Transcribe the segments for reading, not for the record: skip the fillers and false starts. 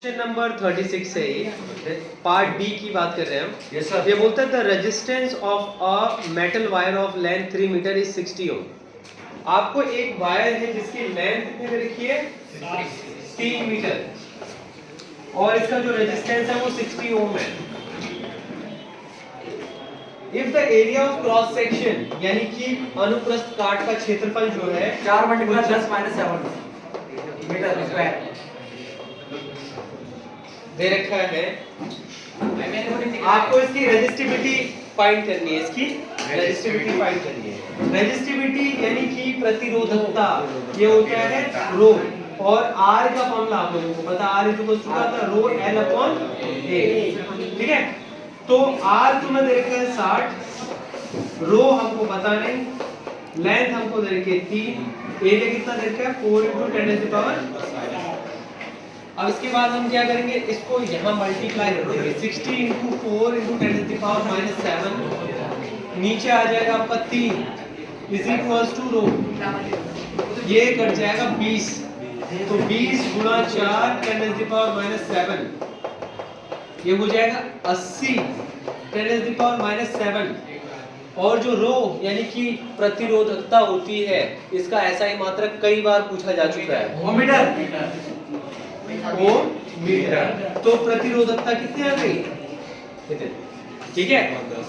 Question number 36 है ये part B की बात कर रहे हैं हम। Yes, sir. ये बोलता है the resistance of a metal wire of length 3 metre is 60 ohm. आपको एक वायर है जिसकी लेंथ कितनी रखी है 3 मीटर और इसका जो रेजिस्टेंस है वो 60 ओम है। If the area of cross section यानी कि अनुप्रस्थ काट का क्षेत्रफल जो है 4 × 10⁻7 मीटर स्क्वायर दे रखा है। आपको इसकी रेजिस्टिविटी फाइंड करनी है, इसकी रेजिस्टिविटी फाइंड करनी है। रेजिस्टिविटी यानी कि प्रतिरोधकता, ये होता है रो और आर का फॉर्मूला आप लोगों को पता, आर इज इक्वल टू क्या होता है रो एल अपॉन ए। ठीक है, तो आर तुम्हें दे रखा है 60, रो हमको पता नहीं, लेंथ हमको दे रखी है 3, एरिया कितना दे रखा है 4 × 10⁻। अब इसके बाद हम क्या करेंगे, इसको यहाँ मल्टीप्लाई कर देंगे 60 × 4 × 10⁻⁷ नीचे आ जाएगा आपका 3 इज इक्वल्स टू रो, ये कट जाएगा 20, तो 20 × 4 10⁻⁷ ये हो जाएगा 80 10⁻⁷। और जो रो यानी कि प्रतिरोधकता होती है, इसका ऐसा ही मात्रक कई बार पूछा जा चुका है, ओम मीटर। तो प्रतिरोधकता कितनी आ गई, ठीक है।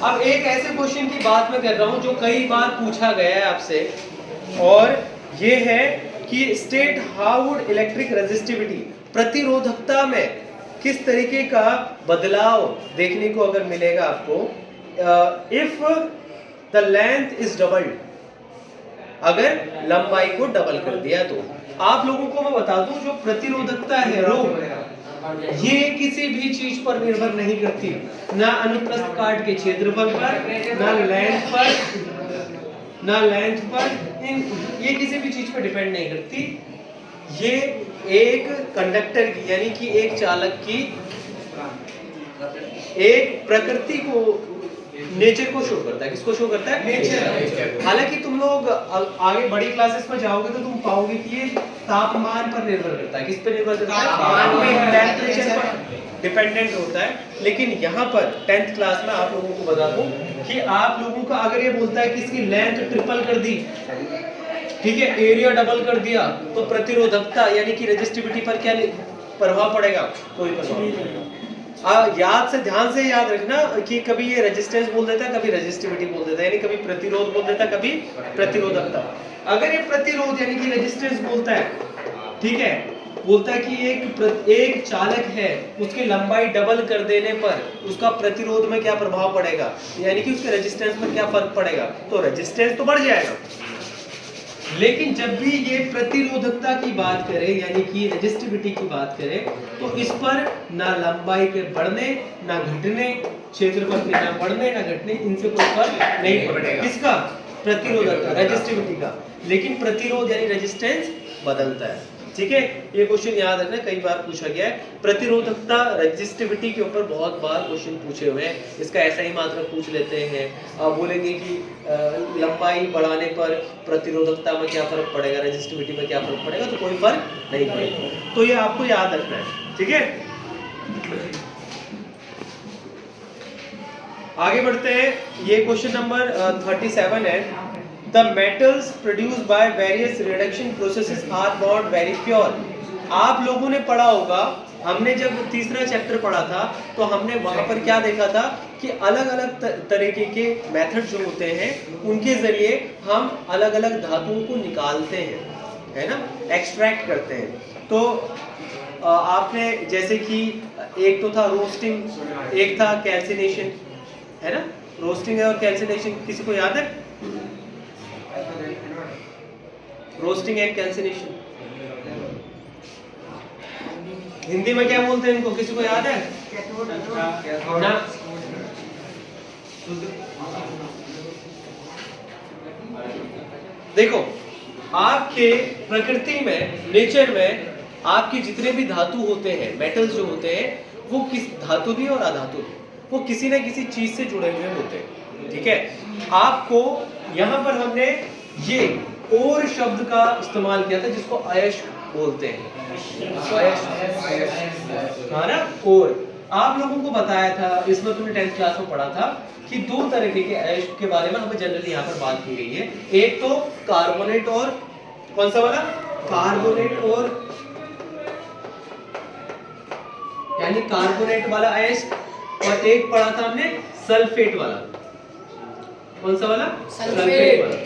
अब एक ऐसे क्वेश्चन की बात मैं कर रहा हूं जो कई बार पूछा गया है आपसे, और ये है कि state how would electric resistivity, प्रतिरोधकता में किस तरीके का बदलाव देखने को अगर मिलेगा आपको, if the length is doubled, अगर लंबाई को डबल कर दिया। तो आप लोगों को मैं बता दूं जो प्रतिरोधकता है रो, ये किसी भी चीज पर निर्भर नहीं करती, ना अनुप्रस्थ काट के क्षेत्रफल पर, ना लेंथ पर, ये किसी भी चीज पर डिपेंड नहीं करती। ये एक कंडक्टर की यानी कि एक चालक की एक प्रकृति को, नेचर को शो करता है। किसको शो करता है, नेचर। हालांकि तुम लोग आगे बड़ी क्लासेस में जाओगे तो तुम पाओगे कि ये तापमान पर निर्भर करता है। किस पर निर्भर करता है, टेम्परेचर पर डिपेंडेंट होता है। लेकिन यहाँ पर 10th क्लास में आप लोगों को बता दूं कि आप लोगों का अगर ये बोलता है कि इसकी लेंथ ट्रिपल कर दी, ठीक है, एरिया डबल कर दिया, तो प्रतिरोधकता यानी कि रेजिस्टिविटी पर क्या प्रभाव पड़ेगा, कोई प्रभाव नहीं पड़ेगा। याद से ध्यान से याद रखना कि कभी ये रेजिस्टेंस बोल देता है, कभी रेजिस्टिविटी बोल देता है, यानी कभी प्रतिरोध बोल देता है, कभी प्रतिरोधकता। अगर ये प्रतिरोध यानी कि रेजिस्टेंस बोलता है, ठीक है, बोलता है कि एक चालक है, उसकी लंबाई डबल कर देने पर उसका प्रतिरोध में क्या प्रभाव पड़ेगा, यानी कि उसके रेजिस्टेंस में क्या फर्क पड़ेगा, तो रेजिस्टेंस तो बढ़ जाएगा। लेकिन जब भी ये प्रतिरोधकता की बात करें यानी कि रेजिस्टिविटी की बात करें, तो इस पर ना लंबाई के बढ़ने ना घटने, क्षेत्रफल के ना बढ़ने ना घटने, इनसे कोई फर्क नहीं पड़ेगा। किसका, प्रतिरोधकता, रेजिस्टिविटी का। लेकिन प्रतिरोध यानी रेजिस्टेंस बदलता है, ठीक है। ये क्वेश्चन याद रखना, कई बार पूछा गया है। प्रतिरोधकता रेजिस्टिविटी के ऊपर बहुत बार क्वेश्चन पूछे हुए हैं, इसका ऐसा ही मात्र पूछ लेते हैं। बोलेंगे कि लंबाई बढ़ाने पर प्रतिरोधकता में क्या फर्क पड़ेगा, रेजिस्टिविटी में क्या फर्क पड़ेगा, तो कोई फर्क नहीं पड़ेगा। तो ये आपको याद रखना है, ठीक है। आगे बढ़ते हैं, ये क्वेश्चन नंबर 37 है। The metals produced by various reduction processes are not very pure. आप लोगों ने पढ़ा होगा, हमने जब तीसरा चैप्टर पढ़ा था तो हमने वहां पर क्या देखा था कि अलग अलग तरीके के मेथड जो होते हैं उनके जरिए हम अलग अलग धातुओं को निकालते हैं, है ना, एक्सट्रैक्ट करते हैं। तो आपने जैसे कि एक तो था रोस्टिंग, एक था कैल्सिनेशन, है ना, रोस्टिंग है और कैल्सिनेशन, किसी को याद है, रोस्टिंग एंड कैल्सिनेशन, हिंदी में क्या बोलते हैं इनको, किसी को याद है ना? देखो, आपके प्रकृति में, नेचर में आपके जितने भी धातु होते हैं, मेटल्स जो होते हैं, वो किस धातु भी और अधातु भी, वो किसी न किसी चीज से जुड़े हुए होते हैं, ठीक है। आपको यहाँ पर हमने ये और शब्द का इस्तेमाल किया था जिसको अयस्क बोलते हैं? हाँ ना, कोर। आप लोगों को बताया था, इसमें तुमने 10th क्लास में पढ़ा था कि दो तरीके के अयस्क के बारे में हमें जनरली यहाँ पर बात की गई है। एक तो कार्बोनेट और कौन सा वाला? कार्बोनेट और यानी कार्बोनेट वाला अयस्क, और एक पढ़ा था हमने सल्फेट वाला। कौन सा वाला? सल्फेट वाला।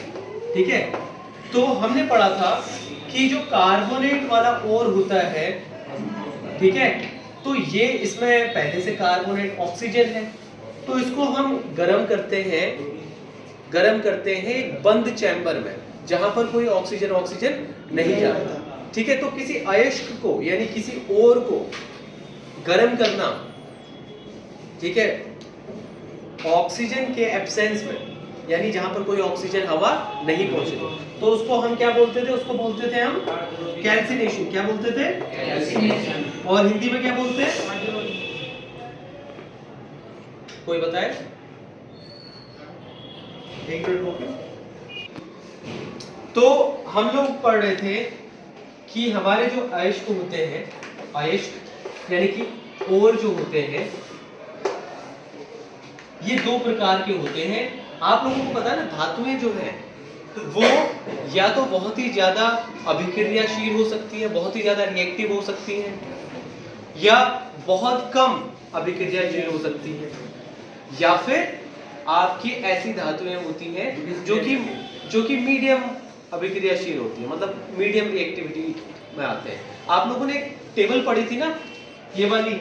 ठीक है, तो हमने पढ़ा था कि जो कार्बोनेट वाला और होता है, ठीक है, तो ये इसमें पहले से कार्बोनेट ऑक्सीजन है, तो इसको हम गर्म करते हैं एक बंद चैम्बर में जहां पर कोई ऑक्सीजन नहीं जाता। ठीक है, तो किसी अयस्क को यानी किसी और को गर्म करना, ठीक है, ऑक्सीजन के एब्सेंस में, यानी जहां पर कोई ऑक्सीजन हवा नहीं पहुंचे, तो उसको हम क्या बोलते थे? उसको बोलते थे हम कैल्सिनेशन। क्या बोलते थे? कैल्सिनेशन। और हिंदी में क्या बोलते हैं? कोई बताए? एक मिनट रुको। तो हम लोग पढ़ रहे थे कि हमारे जो अयस्क होते हैं, अयस्क यानी कि और जो होते हैं, ये दो प्रकार के होते हैं। आप लोगों को पता है ना, धातुएं जो है वो या तो बहुत ही ज्यादा अभिक्रियाशील हो सकती है, बहुत ही ज्यादा रिएक्टिव हो सकती है, या बहुत कम अभिक्रियाशील हो सकती है, या फिर आपकी ऐसी धातुएं होती हैं जो कि मीडियम अभिक्रियाशील होती है, मतलब मीडियम रिएक्टिविटी में आते हैं। आप लोगों ने एक टेबल पढ़ी थी ना, ये वाली,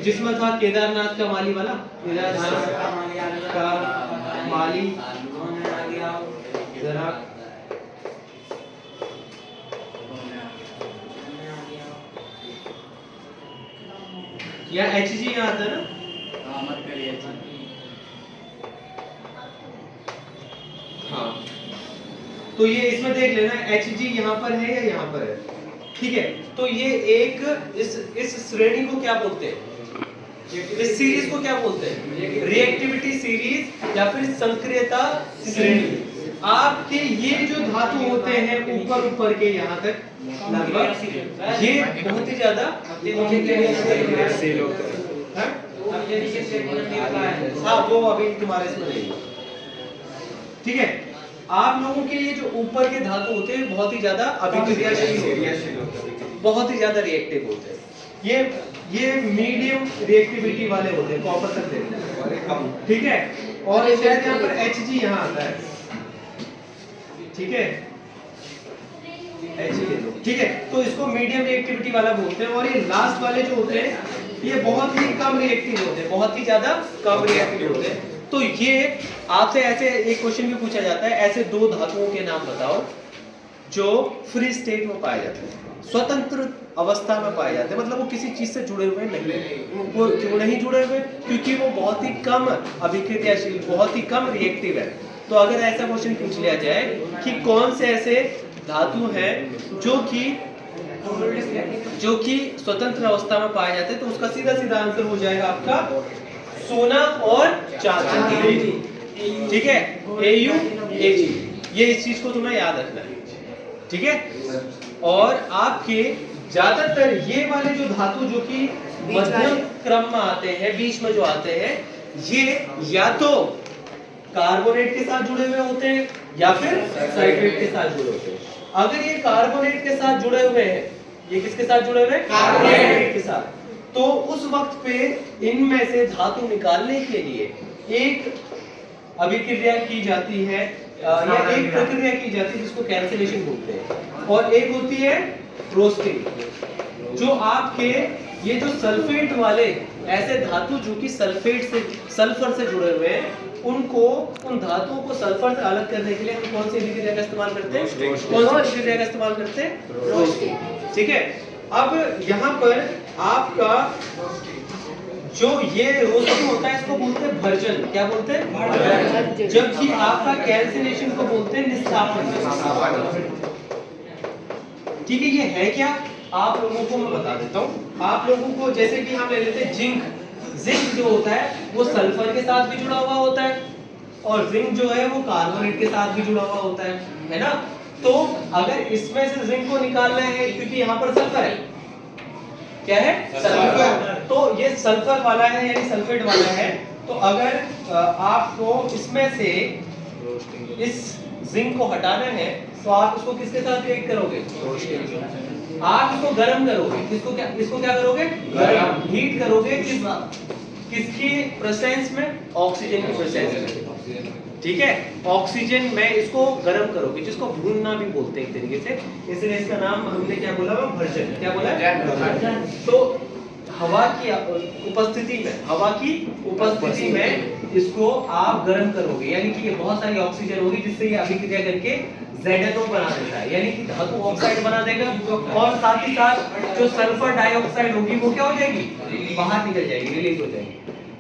जिसमें था केदारनाथ का माली वाला, केदारनाथ का माली, जरा या HG यहाँ आता है ना, हाँ, तो ये इसमें देख लेना HG यहाँ पर है या यहाँ पर है। ठीक है, तो ये एक इस श्रेणी को क्या बोलते हैं? इस सीरीज को क्या बोलते हैं? रिएक्टिविटी सीरीज या फिर संक्रियता श्रेणी। आपके ये जो धातु होते हैं ऊपर के यहाँ तक लगभग, ये बहुत ही ज्यादा हाँ, वो अभी तुम्हारे इसमें नहीं। ठीक है, आप लोगों के ये जो ऊपर के धातु होते हैं बहुत ही ज्यादा अभिक्रियाशील होते हैं, बहुत ही ज्यादा रिएक्टिव होते हैं। ये मीडियम रिएक्टिविटी वाले होते हैं, कॉपर तक देते हैं। ठीक है, और शायद यहाँ पर Hg यहाँ आता है। ठीक है, Hg ले लो। ठीक है, तो इसको मीडियम रिएक्टिविटी वाला बोलते हैं। और ये लास्ट वाले जो होते हैं ये बहुत ही कम रिएक्टिव होते हैं, बहुत ही ज्यादा कम रिएक्टिव होते हैं। तो ये आपसे ऐसे एक क्वेश्चन भी पूछा जाता है, ऐसे दो धातुओं के नाम बताओ जो फ्री स्टेट में पाए जाते हैं, स्वतंत्र अवस्था में पाए जाते हैं, मतलब वो किसी चीज से जुड़े हुए नहीं। वो क्यों नहीं जुड़े हुए? क्योंकि वो बहुत ही कम अभिक्रियाशील, बहुत ही कम रिएक्टिव है। तो अगर ऐसा क्वेश्चन पूछ लिया जाए कि कौन से ऐसे धातु हैं जो कि स्वतंत्र अवस्था में पाए जाते हैं, तो उसका सीधा सीधा आंसर हो जाएगा आपका सोना और चांदी। ठीक है, AU AG, ये इस चीज को तुम्हें याद रखना है। ठीक है, और आपके ज्यादातर ये वाले जो धातु जो कि मध्यम क्रम में आते हैं, बीच में जो आते हैं, ये या तो कार्बोनेट के साथ जुड़े हुए होते हैं या फिर सल्फेट के साथ जुड़े होते हैं। अगर ये कार्बोनेट के साथ जुड़े हुए हैं, ये किसके साथ जुड़े हुए हैं? कार्बोनेट के साथ। तो उस वक्त पे इनमें से धातु निकालने के लिए एक अभिक्रिया की जाती है या एक प्रक्रिया की जाती है जिसको कैंसिलेशन बोलते हैं, और एक होती है रोस्टिंग। जो आपके ये जो सल्फेट वाले ऐसे धातु जो कि सल्फर से जुड़े हुए हैं, उन धातुओं को सल्फर से अलग करने के लिए हम कौन सी अभिक्रिया का इस्तेमाल करते हैं? कौन सी अभिक्रिया का इस्तेमाल करते हैं? रोस्टिंग। ठीक है, अब यहाँ पर आपका जो ये रोस्टिंग होता है इसको बोलते हैं भर्जन। क्या बोलते हैं? भर्जन। जबकि आपका कैल्सिनेशन को बोलते हैं निस्तापन। ठीक है, ये है क्या? आप लोगों को मैं बता देता हूँ। आप लोगों को जैसे कि हम ले लेते हैं जिंक जो होता है वो सल्फर के साथ भी जुड़ा हुआ होता है, और जिंक जो है वो कार्बोनेट के साथ भी जुड़ा हुआ होता है ना। तो अगर इसमें से जिंक को निकालना है, क्योंकि यहाँ पर सल्फर है, क्या है सल्फर, तो ये सल्फर वाला है यानी सल्फेट वाला है। तो अगर आपको इसमें से इस जिंक को हटाना है तो आप इसको किसके साथ रिएक्ट करोगे? आप इसको गर्म करोगे, इसको क्या करोगे? गर्म हीट करोगे। किसकी प्रेजेंस में? ऑक्सीजन की प्रेजेंस में, ठीक है। ऑक्सीजन में इसको गर्म करोगे, जिसको भूनना भी बोलते हैं एक तरीके से, इसलिए इसका नाम हमने क्या बोला? भर्जन। क्या बोला? भर्जन। तो हवा की उपस्थिति में इसको आप गर्म करोगे, यानी कि ये बहुत सारी ऑक्सीजन होगी जिससे ये अभिक्रिया करके ZNO बना देता है, यानी कि धातु ऑक्साइड बना देगा। और साथ ही साथ जो सल्फर डाइऑक्साइड होगी वो क्या हो जाएगी? बाहर निकल जाएगी, रिलीज हो जाएगी।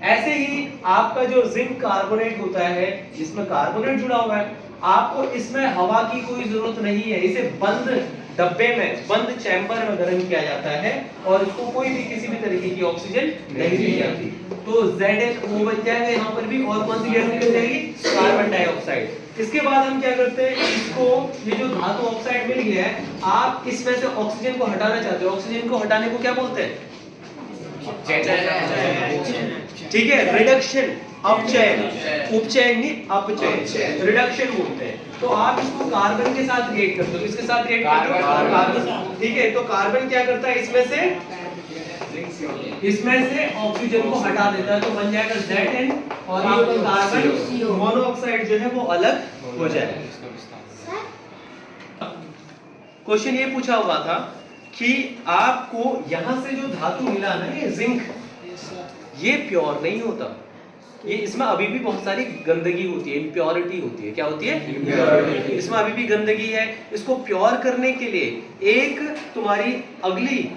ऐसे ही आपका जो जिंक कार्बोनेट होता है, इसमें कार्बोनेट जुड़ा हुआ है, आपको इसमें हवा की कोई जरूरत नहीं है। इसे बंद डब्बे में, बंद चैम्बर में गर्म किया जाता है और इसको कोई भी किसी भी तरीके की ऑक्सीजन नहीं दी जाती। तो ZNO बन जाएगा यहाँ पर भी, और कौन सी गैस निकल जाएगी? Carbon dioxide. इसके बाद हम क्या करते हैं, इसको ये जो धातु ऑक्साइड मिल गया है, आप इसमें से ऑक्सीजन को हटाना चाहते हो। ऑक्सीजन को हटाने को क्या बोलते हैं? ठीक है, रिडक्शन, अपचयन, उपचयन नहीं अपचयन, रिडक्शन बोलते हैं। तो आप इसको कार्बन के साथ रिएक्ट करते हो। किसके साथ रिएक्ट करते हो? कार्बन। ठीक है, तो कार्बन क्या करता है? इसमें से ऑक्सीजन को हटा देता है, तो बन जाएगा ZN और आपका कार्बन मोनोऑक्साइड जो है वो अलग हो जाएगा। क्वेश्चन ये पूछा हुआ था कि आपको यहां से जो धातु मिला ना, ये जिंक, ये प्योर नहीं होता, ये इसमें अभी भी बहुत सारी गंदगी होती है, इम्प्योरिटी होती है। क्या होती है? इसमें अभी भी गंदगी है। इसको प्योर करने के लिए एक तुम्हारी अगली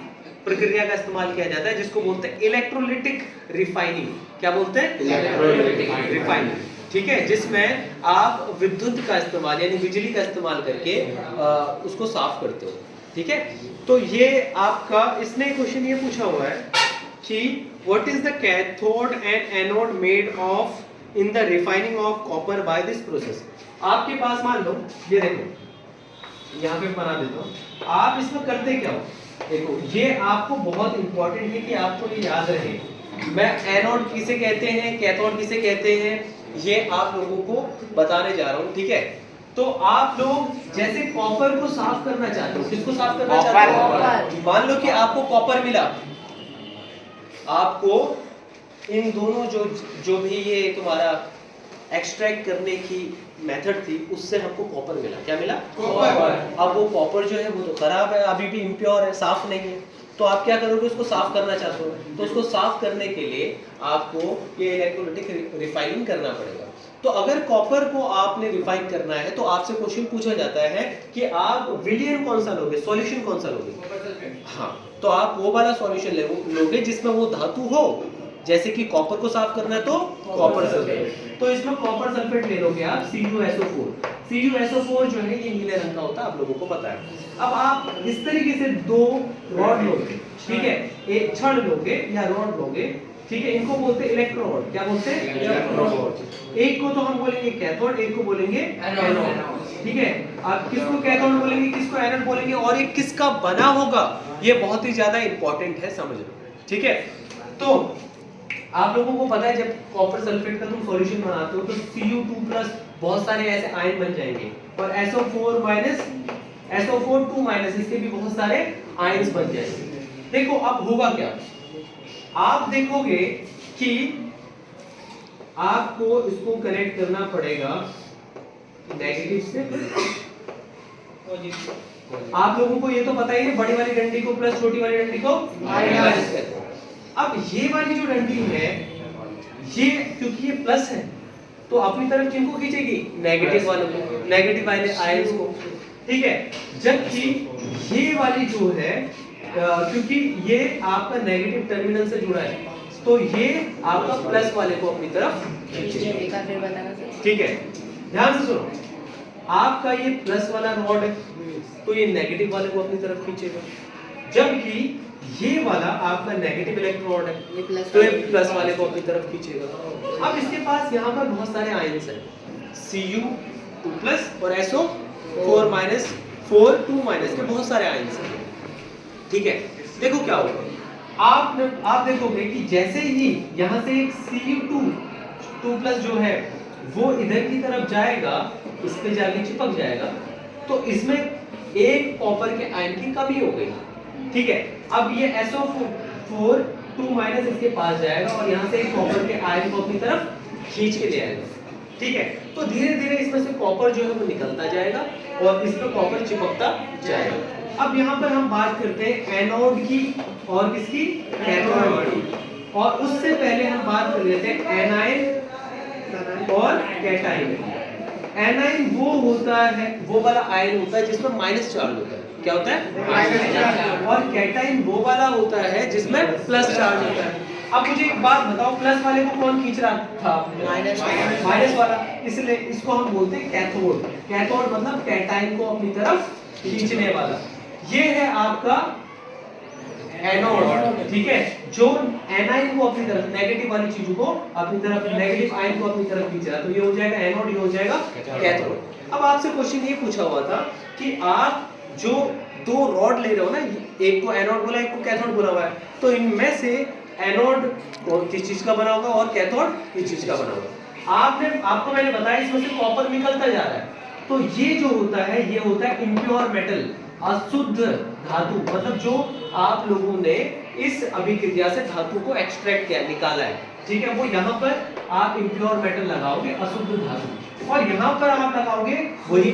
प्रक्रिया का इस्तेमाल किया जाता है, जिसको बोलते हैं इलेक्ट्रोलिटिक रिफाइनिंग। क्या बोलते हैं? Electrolytic refining. ठीक है, जिसमें आप विद्युत का इस्तेमाल यानी बिजली का इस्तेमाल करके उसको साफ करते हो। ठीक है, तो ये आपका इसने क्वेश्चन ये पूछा हुआ है कि what is the cathode and anode made of in the refining of copper by this process। आपके पास मान लो, ये देखो यहाँ पे बना देता हूँ, आप इसमें करते क्या हो? देखो, ये आपको बहुत इंपॉर्टेंट है कि आपको ये याद रहे। मैं एनोड किसे कहते हैं, कैथोड किसे कहते हैं, ये आप लोगों को बताने जा रहा हूँ। ठीक है, तो आप लोग जैसे कॉपर को साफ करना चाहते हो, किसको साफ करना चाहते हो? मान लो कि आपको कॉपर मिला, आपको इन दोनों जो भी ये तुम्हारा एक्सट्रैक्ट करने की मेथड थी, उससे हमको कॉपर मिला। क्या मिला? कॉपर। अब वो कॉपर जो है वो तो खराब है, अभी भी इम्प्योर है, साफ नहीं है। तो आप क्या करोगे? उसको साफ करना चाहते हो, तो उसको साफ करने के लिए आपको ये इलेक्ट्रोलिटिक रिफाइनिंग करना पड़ेगा। तो अगर कॉपर को आपने रिफाइन करना है तो आपसे क्वेश्चन पूछा जाता है कि आप विलियन कौन सा लोगे, सॉल्यूशन कौन सा लोगे? हाँ, तो आप वो वाला सॉल्यूशन लोगे जिसमें वो धातु हो। जैसे कि कॉपर को साफ करना है तो कॉपर सल्फेट, तो इसमें कॉपर सल्फेट ले लोगे आप CuSO4। CuSO4 जो है ये नीले रंग का होता है, आप लोगों को पता है। अब आप इस तरीके से दो रॉड लोगे, ठीक है, एक छड़ लोगे या रॉड लोगे, ठीक है, इनको बोलते हैं इलेक्ट्रोड। क्या बोलते हैं? इलेक्ट्रोड। एक को तो हम बोलेंगे कैथोड, एक को बोलेंगे एनोड। ठीक है, आप किसको कैथोड बोलेंगे, किसको एनोड बोलेंगे, और ये किसका बना होगा, ये बहुत ही ज्यादा इंपॉर्टेंट है, समझ लो। ठीक है, तो आप लोगों को पता है जब कॉपर सल्फेट का तुम सॉल्यूशन बनाते हो तो Cu2+ बहुत सारे ऐसे आयन बन जाएंगे, और SO4-2- इसके भी बहुत सारे आयन्स बन जाएंगे। देखो अब होगा क्या, आप देखोगे कि आपको इसको कनेक्ट करना पड़ेगा नेगेटिव से पॉजिटिव। आप लोगों को ये तो पता ही है, बड़ी वाली डंडी को प्लस, छोटी वाली डंडी को माइनस कहते हैं। अब ये वाली जो डंडी है, ये क्योंकि ये प्लस है तो अपनी तरफ किनको खींचेगी? नेगेटिव वालों को, नेगेटिव आयंस को। ठीक है, जबकि ये वाली जो है क्योंकि ये आपका नेगेटिव टर्मिनल से जुड़ा है तो ये आपका प्लस वाले को अपनी तरफ खींचेगा। ठीक है, ध्यान से सुनो, आपका ये प्लस वाला रॉड है तो ये नेगेटिव वाले को अपनी तरफ खींचेगा, जबकि ये वाला आपका नेगेटिव इलेक्ट्रोड है तो ये प्लस वाले को अपनी तरफ खींचेगा। अब इसके पास यहाँ पर बहुत सारे आयंस हैं, Cu2+ और SO4। 4 माइनस 4 2 माइनस के बहुत सारे आयंस हैं। ठीक है, देखो क्या होगा, आप देखोगे कि जैसे ही यहाँ से एक Cu2 जो है वो इधर की तरफ जाएगा, इस पे जाके चिपक जाएगा, तो इसमें एक कॉपर के आयन की कमी हो गई। ठीक है, अब ये SO4 2 माइनस इसके पास जाएगा और यहाँ से एक कॉपर के आयन को अपनी तरफ खींच के ले आएगा। ठीक है, तो धीरे धीरे इसमें से कॉपर जो है वो निकलता जाएगा और इस पर कॉपर चिपकता जाएगा। अब यहाँ पर हम बात करते हैं एनोड की और किसकी, कैथोड की। और उससे पहले हम बात कर लेते हैं एनायन और कैटायन। एनायन वो होता है, वो वाला आयन होता है जिसमें माइनस चार्ज होता है। क्या होता है? Minus charge. और कैटायन वो वाला होता है जिसमें प्लस चार्ज होता है। अब मुझे एक बात बताओ, प्लस वाले को कौन खींच रहा था? माइनस वाला, इसलिए इसको हम बोलते हैं कैथोड। कैथोड मतलब कैटायन को अपनी तरफ खींचने वाला। ये है आपका एनोड। ठीक है, जो एनायन को अपनी तरफ, नेगेटिव वाली चीजों को अपनी तरफ, नेगेटिव आयन को अपनी तरफ खींच रहा है, तो ये हो जाएगा एनोड, ये हो जाएगा कैथोड। अब आपसे क्वेश्चन ये पूछा हुआ था कि आप जो दो रॉड ले रहे हो ना, एक को एनोड बोला, एक को कैथोड बोला हुआ है, तो इनमें से एनोड किस चीज का बना होगा और कैथोड किस चीज का बना होगा? आपको मैंने बताया इसमें से कॉपर निकलता जा रहा है, तो ये जो होता है ये होता है इम्प्योर मेटल, अशुद्ध धातु। मतलब जो आप लोगों ने इस अभिक्रिया से धातु को एक्सट्रैक्ट किया, निकाला है। ठीक है, वो यहाँ पर आप इम्प्योर मेटल लगाओगे, अशुद्ध धातु, और यहाँ पर आप लगाओगे वही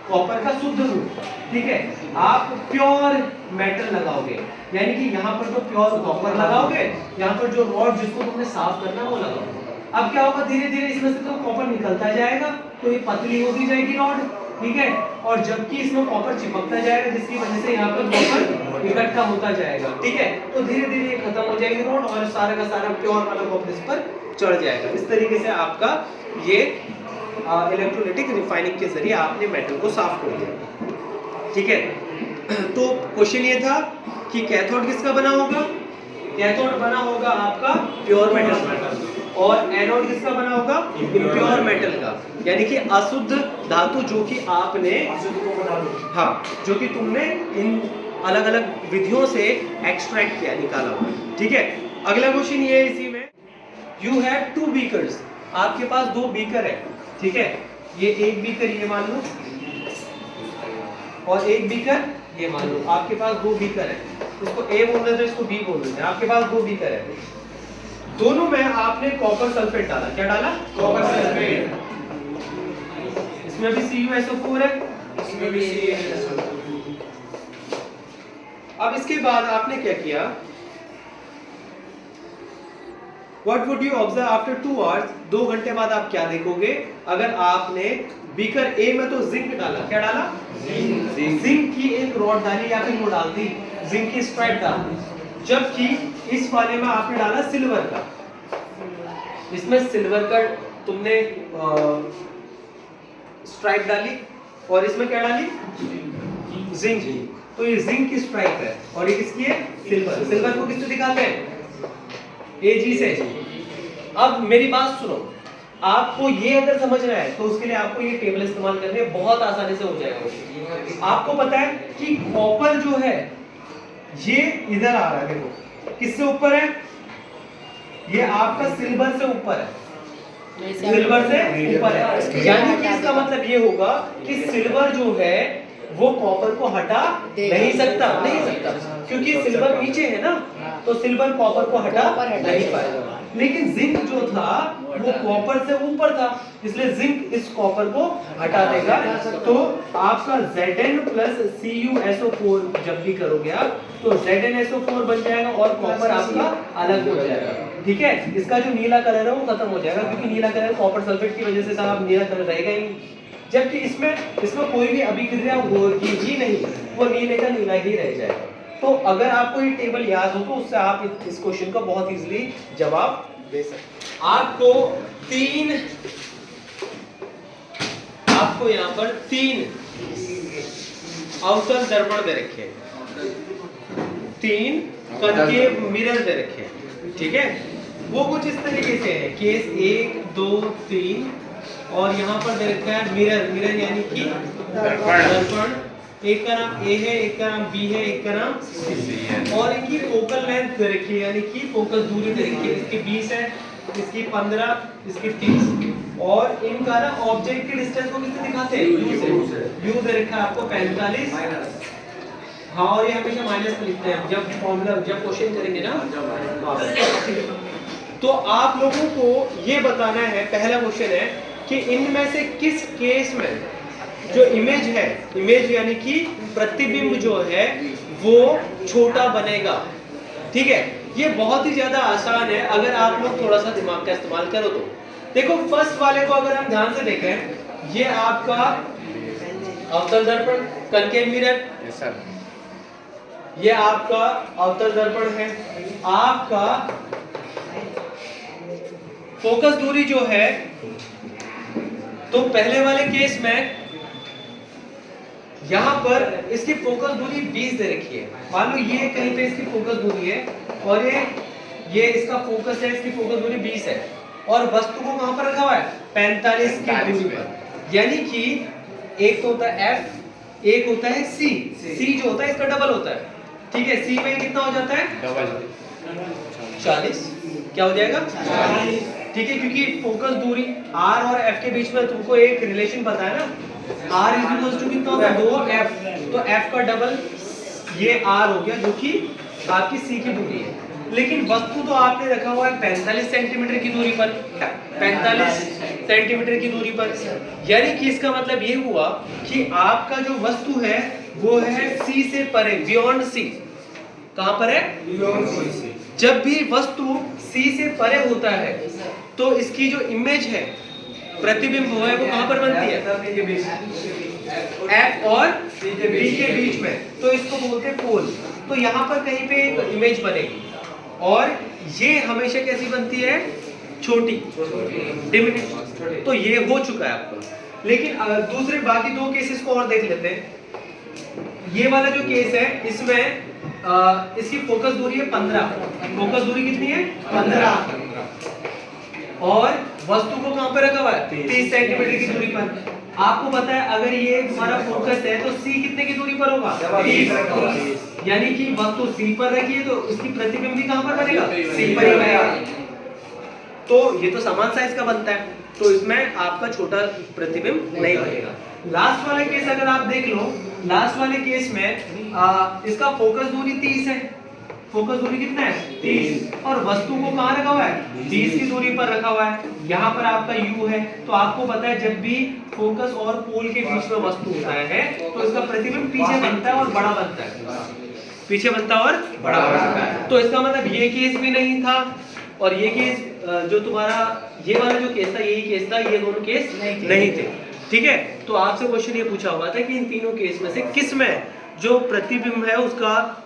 कॉपर का शुद्ध रूप। ठीक है, आप प्योर मेटल लगाओगे, यानी कि यहाँ पर तो प्योर कॉपर लगाओगे, यहाँ पर जो रॉड जिसको तुमने साफ करना है वो लगाओगे। अब क्या होगा, धीरे धीरे इसमें से तो कॉपर निकलता जाएगा, तो ये पतली होती जाएगी रॉड। ठीक है, और जबकि इसमें कॉपर चिपकता जाएगा, जिसकी वजह से यहाँ पर कॉपर इकट्ठा होता जाएगा। ठीक है, तो धीरे धीरे ये खत्म हो जाएगी रॉड और सारा का सारा प्योर वाला कॉपर इस पर चढ़ जाएगा। इस तरीके से आपका ये इलेक्ट्रोलाइटिक रिफाइनिंग के जरिए आपने मेटल को साफ कर दिया। ठीक है, तो क्वेश्चन ये था कि कैथोड किसका बना होगा? कैथोड बना होगा आपका प्योर मेटल का, और एनोड किसका बना होगा? इम्प्योर मेटल का, यानी कि अशुद्ध धातु जो कि आपने, हाँ, जो कि तुमने इन अलग अलग विधियों से एक्सट्रैक्ट किया, निकाला हुआ। ठीक है, अगला क्वेश्चन ये है इसी में, यू हैव 2 बीकर्स, आपके पास 2 बीकर है। ठीक है, ये एक बीकर ये मान लो और एक बीकर ये मान लो, आपके पास 2 बीकर है। इसको ए बोल देते हैं, इसको बी बोल देते हैं। आपके पास 2 बीकर है, दोनों में आपने कॉपर सल्फेट डाला। क्या डाला? Copper sulphate. इसमें भी CuSO4 है, इसमें भी CuSO4। अब इसके बाद आपने क्या किया? What would you observe after 2 hours? 2 घंटे बाद आप क्या देखोगे? अगर आपने बीकर ए में तो जिंक डाला। क्या डाला? जिंक की एक रॉड डाली या फिर वो डाल दी, जिंक की स्ट्राइप डाल दी, जबकि इस वाले में आपने डाला सिल्वर का। इसमें सिल्वर का तुमने स्ट्राइप डाली और इसमें क्या डाली? जिंक। तो ये जिंक की स्ट्राइप है और ये किसकी है? सिल्वर। सिल्वर को किससे दिखाते हैं? Ag से। अब मेरी बात सुनो, आपको ये अगर समझना है तो उसके लिए आपको ये टेबल इस्तेमाल करनी है, बहुत आसानी से हो जाएगा। आपको पता है कि कॉपर जो है ये इधर आ रहा है, देखो किससे ऊपर है? ये आपका सिल्वर से ऊपर है, सिल्वर से ऊपर है, यानी कि इसका मतलब ये होगा कि सिल्वर जो है वो कॉपर को हटा नहीं सकता, क्योंकि सिल्वर नीचे है ना, तो सिल्वर कॉपर को हटा नहीं पाएगा। लेकिन जिंक जो था वो कॉपर से ऊपर था, इसलिए जिंक इस कॉपर को हटा देगा। तो आपका Zn प्लस CuSO4 जब भी करोगे आप, तो ZnSO4 बन जाएगा और कॉपर आपका अलग हो जाएगा। ठीक है, इसका जो नीला कलर है वो खत्म हो जाएगा, क्योंकि नीला कलर कॉपर सल्फेट की वजह से साहब नीला कलर रहेगा ही नहीं। जबकि इसमें कोई भी अभिक्रिया होगी ही नहीं, वो नीले का नीला ही रह जाएगा। तो अगर आपको ये टेबल याद हो तो उससे आप इस क्वेश्चन का बहुत इजीली जवाब दे सकते। आपको यहाँ पर 3 अवतल दर्पण दे रखे हैं, 3 कनकेव मिरर दे रखे हैं। ठीक है, वो कुछ इस तरीके से है, केस 1 2 3, और यहाँ पर दे रखा है मिरर। मिरर यानी कि दर्पण, एक का नाम ए है, एक का नाम बी है, एक का नाम सी है, और इनकी फोकल लेंथ दे रखी है, यानी कि फोकस दूरी दे रखी है। इसकी 20 है, इसकी 15, इसकी 30, और इनका ना ऑब्जेक्ट की डिस्टेंस को किससे दिखाते हैं? यू से। यू दे रखा है आपको 45। हाँ, और ये हमेशा माइनस में लिखते हैं जब फॉर्मूला, जब क्वेश्चन करेंगे ना। तो आप लोगों को ये बताना है, पहला क्वेश्चन है कि इनमें से किस केस में जो इमेज है, इमेज यानी कि प्रतिबिंब जो है वो छोटा बनेगा। ठीक है, ये बहुत ही ज्यादा आसान है अगर आप लोग थोड़ा सा दिमाग का इस्तेमाल करो तो। देखो फर्स्ट वाले को अगर हम ध्यान से देखें, ये आपका अवतल दर्पण, कनकेव मिरर, ये आपका अवतल दर्पण है। आपका फोकस दूरी जो है, तो पहले वाले केस में यहां पर इसकी फोकस दूरी 20 दे रखी है। मान लो ये कहीं पे इसकी फोकस दूरी है और ये इसका फोकस है, इसकी फोकस दूरी 20 है, और वस्तु को कहां पर रखा हुआ है? 45 की दूरी पर। यानी कि एक तो होता है F, एक होता है C। C जो होता है इसका डबल होता है। ठीक है, C में कितना हो जाता है? डबल 40। क्या हो जाएगा? 40। ठीक है, क्योंकि फोकस दूरी R और F के बीच में तुमको एक रिलेशन पता है ना, R इक्वल्स टू कितना होता है? 2F। तो F का डबल ये R हो गया, जो कि आपकी C की दूरी है। लेकिन वस्तु तो आपने रखा हुआ है 45 सेंटीमीटर की दूरी पर, 45 सेंटीमीटर की दूरी पर। यानी कि इसका मतलब ये हुआ कि आपका जो वस्तु है वो है C से परे, बियॉन्ड C। कहां पर है? Beyond C। जब भी वस्तु C से परे होता है तो इसकी जो इमेज है, प्रतिबिंब है, वो कहां पर बनती है? F और B के बीच में। तो इसको बोलते हैं पोल। तो यहाँ पर कहीं पे एक इमेज बनेगी और ये हमेशा कैसी बनती है? छोटी, डिमिनिश। तो ये हो चुका है आपका। लेकिन दूसरे बाकी दो केसेस को और देख लेते हैं। ये वाला जो केस है, इसमें इसकी फोकस दूरी है 15। फोकस दूरी कितनी है? 15। और वस्तु को कहां पर रखा हुआ है? 30 सेंटीमीटर की दूरी पर। आपको पता है अगर ये हमारा फोकस है तो C कितने की दूरी पर होगा? 30। यानी कि वस्तु C पर रखी है तो इसकी प्रतिबिंब भी कहां पर बनेगा? C पर ही बनेगा। तो ये तो समान साइज का बनता है, तो इसमें आपका छोटा प्रतिबिंब नहीं बनेगा। लास्ट वाला केस अगर आप देख लो, लास्ट वाले केस में इसका फोकस दूरी 30 है। फोकस दूरी कितना है? 30। और वस्तु को कहां रखा हुआ है? 20 की दूरी पर रखा हुआ है। यहाँ पर आपका U है। तो आपको पता है जब भी फोकस और पोल के बीच में वस्तु होता है तो इसका प्रतिबिंब पीछे बनता है और बड़ा बनता है, पीछे बनता है और बड़ा बनता है। तो इसका मतलब ये केस भी नहीं था, और ये केस जो तुम्हारा ये वाला जो केस था, यही केस था, ये दोनों केस नहीं थे। ठीक है, तो आपसे क्वेश्चन ये पूछा हुआ था कि इन तीनों केस में से किस में जो प्रतिबिंब है उसका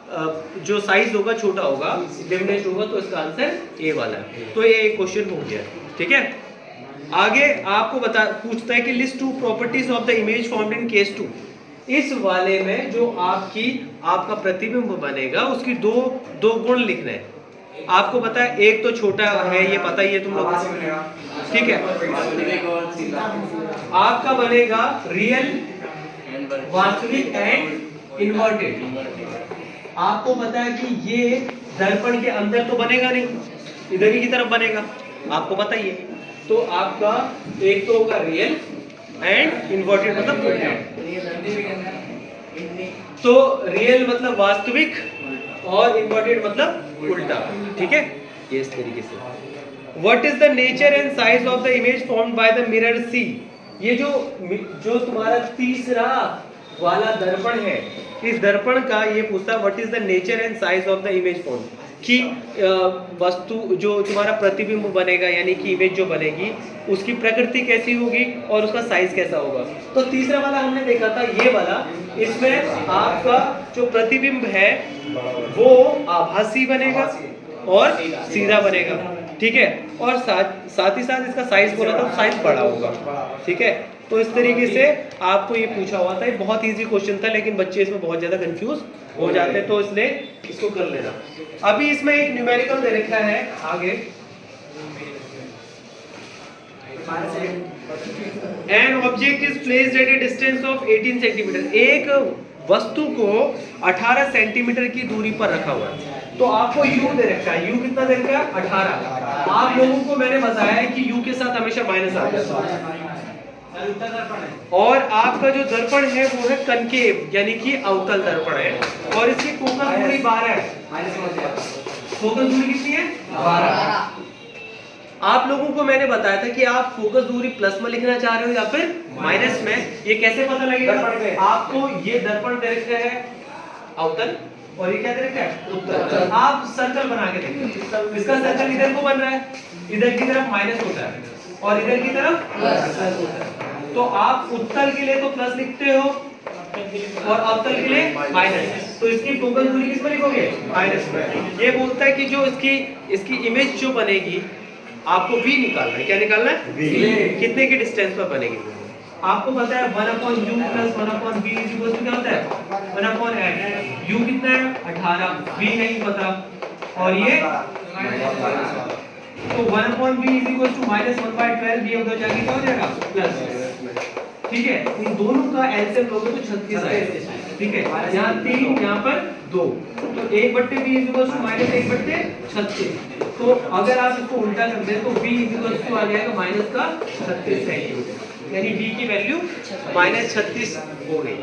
जो साइज होगा छोटा होगा, डिमिनिश होगा। तो इसका आंसर ए वाला है। तो ये एक क्वेश्चन हो गया। ठीक है, आगे आपको पूछता है कि list 2 properties of the image formed in case 2। इस वाले में जो आपका प्रतिबिंब बनेगा उसकी दो गुण लिखने हैं। आपको पता है एक तो छोटा है, ये पता ही है तुम लोगों को। ठीक है, आपका बनेगा रियल, वास्तविक एंड इन्वर्टेड। आपको पता है कि ये दर्पण के अंदर तो बनेगा नहीं, इधर ही की तरफ बनेगा, आपको पता ही है। तो आपका एक तो होगा रियल एंड इन्वर्टेड, मतलब उल्टा। तो रियल मतलब वास्तविक और इन्वर्टेड मतलब उल्टा। ठीक है, ये इस तरीके से। What is the nature and size of the image formed by the mirror see. ये जो तुम्हारा तीसरा वाला दर्पण है, इस दर्पण का ये पूछता है what is the nature and size of the image form, कि वस्तु जो तुम्हारा प्रतिबिंब बनेगा यानी कि इमेज जो बनेगी उसकी प्रकृति कैसी होगी और उसका साइज कैसा होगा। तो तीसरा वाला हमने देखा था, ये वाला, इसमें आपका जो प्रतिबिंब है वो आभासी बनेगा और सीधा बनेगा। ठीक है, और साथ ही साथ इसका साइज बोला तो साइज बड़ा होगा। ठीक है, तो इस तरीके से आपको ये पूछा हुआ था। ये बहुत इजी क्वेश्चन था, लेकिन बच्चे इसमें बहुत ज्यादा कंफ्यूज हो जाते हैं, तो इसलिए इसको कर लेना। अभी इसमें एक न्यूमेरिकल दे रखा है आगे, An object is placed at a distance of 18 centimetre. एक वस्तु को 18 सेंटीमीटर की दूरी पर रखा हुआ है। तो आपको u दे रखा है, u कितना दे रखा है? 18। आप लोगों को मैंने बताया है कि u के साथ हमेशा माइनस आ जाता है। और आपका जो दर्पण है वो है कनकेव यानी कि अवतल दर्पण है, और इसकी फोकस दूरी 12 है। फोकस दूरी कितनी है? 12। आप लोगों को मैंने बताया था कि आप फोकस दूरी प्लस में लिखना चाह रहे हो या फिर माइनस में। ये कैसे पता लगेगा? आपको ये दर्पण दे रखा है अवतल, और ये क्या दे रखा है? उत्तल। आप सर्कल बना के देखिए, इसका सर्कल इधर को बन रहा है, इधर की तरफ माइनस होता है और इधर की तरफ प्लस होता है। तो आप उत्तल के लिए तो प्लस लिखते हो और अवतल के लिए माइनस, तो इसकी फोकस दूरी किस में लिखोगे? माइनस में। ये बोलता है कि जो इसकी इमेज जो बनेगी आपको v निकालना है। क्या निकालना है? v। कितने के डिस्टेंस पर बनेगी? आपको पता है 1/u + 1/v क्या होता है? 1/8। u कितना है? 18। v नहीं पता, और ये तो 1/v -1/12। ये उधर जाके क्या हो जाएगा? प्लस। ठीक है, इन दोनों का एलसीएम लोगे तो 36 आएगा। ठीक है, यहाँ 3, यहाँ पर 2, तो 1/v -1/36। तो अगर आप इसको उल्टा कर दें तो v आ जाएगा -36 सेंटीमीटर, यानी v की वैल्यू -36 हो गई।